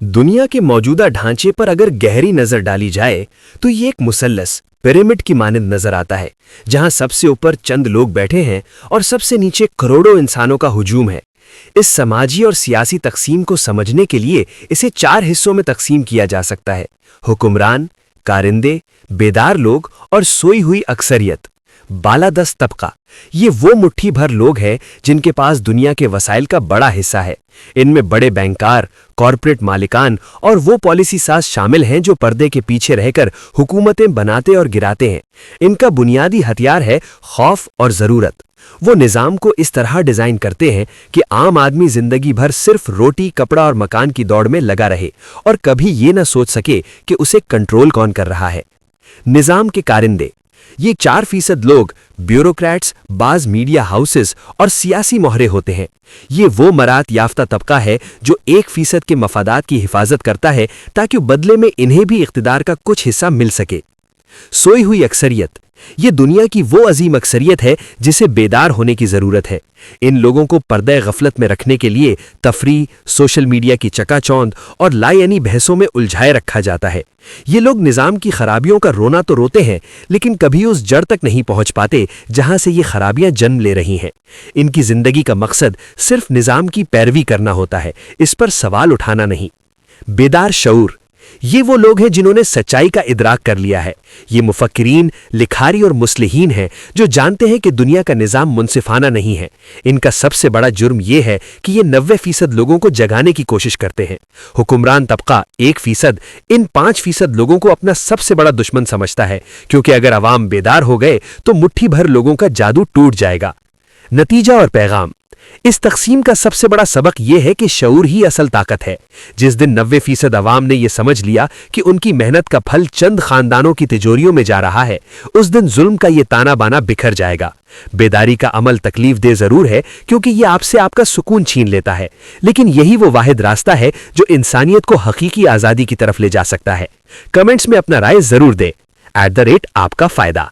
दुनिया के मौजूदा ढांचे पर अगर गहरी नजर डाली जाए तो ये एक मुसल्लस पिरामिड की मानंद नजर आता है, जहां सबसे ऊपर चंद लोग बैठे हैं और सबसे नीचे करोड़ों इंसानों का हुजूम है। इस समाजी और सियासी तकसीम को समझने के लिए इसे 4 हिस्सों में तकसीम किया जा सकता है: हुक्मरान, कारिंदे, बेदार लोग और सोई हुई अक्सरियत। बालादस्त तबका ये वो मुट्ठी भर लोग हैं जिनके पास दुनिया के वसाइल का बड़ा हिस्सा है। इनमें बड़े बैंकार, कॉरपोरेट मालिकान और वो पॉलिसी साज शामिल हैं जो पर्दे के पीछे रहकर हुकूमतें बनाते और गिराते हैं। इनका बुनियादी हथियार है खौफ और ज़रूरत। वो निज़ाम को इस तरह डिज़ाइन करते हैं कि आम आदमी जिंदगी भर सिर्फ रोटी, कपड़ा और मकान की दौड़ में लगा रहे और कभी ये न सोच सके कि उसे कंट्रोल कौन कर रहा है। निज़ाम के कारिंदे ये 4% लोग ब्यूरोक्रेट्स, बाज मीडिया हाउसेस और सियासी मोहरे होते हैं। ये वो मरात याफ्ता तबका है जो 1% के मफादात की हिफाजत करता है ताकि बदले में इन्हें भी इख्तिदार का कुछ हिस्सा मिल सके। सोई हुई अक्सरियत ये दुनिया की वो अजीम अक्सरियत है जिसे बेदार होने की जरूरत है। इन लोगों को पर्दे गफलत में रखने के लिए तफरी, सोशल मीडिया की चकाचौंध और लायानी बहसों में उलझाए रखा जाता है। ये लोग निज़ाम की खराबियों का रोना तो रोते हैं, लेकिन कभी उस जड़ तक नहीं पहुंच पाते जहां से ये खराबियां जन्म ले रही हैं। इनकी जिंदगी का मकसद सिर्फ निज़ाम की पैरवी करना होता है, इस पर सवाल उठाना नहीं। बेदार शऊर ये वो लोग हैं जिन्होंने सच्चाई का इदराक कर लिया है। ये मुफक्किरीन, लिखारी और मुस्लिहीन हैं जो जानते हैं कि दुनिया का निज़ाम मुनसिफाना नहीं है। इनका सबसे बड़ा जुर्म यह है कि ये 90% लोगों को जगाने की कोशिश करते हैं। हुक्मरान तबका 1% इन 5% लोगों को अपना सबसे बड़ा दुश्मन समझता है, क्योंकि अगर अवाम बेदार हो गए तो मुट्ठी भर लोगों का जादू टूट जाएगा। नतीजा और पैगाम इस तकसीम का सबसे बड़ा सबक यह है कि शऊर ही असल ताकत है। जिस दिन 90% अवाम ने यह समझ लिया कि उनकी मेहनत का फल चंद खानदानों की तिजोरियों में जा रहा है, उस दिन जुल्म का यह ताना बाना बिखर जाएगा। बेदारी का अमल तकलीफ दे जरूर है, क्योंकि यह आपसे आपका सुकून छीन लेता है, लेकिन यही वो वाहिद रास्ता है जो इंसानियत को हकीकी आज़ादी की तरफ ले जा सकता है। कमेंट्स में अपना राय जरूर दें। @आपका फायदा।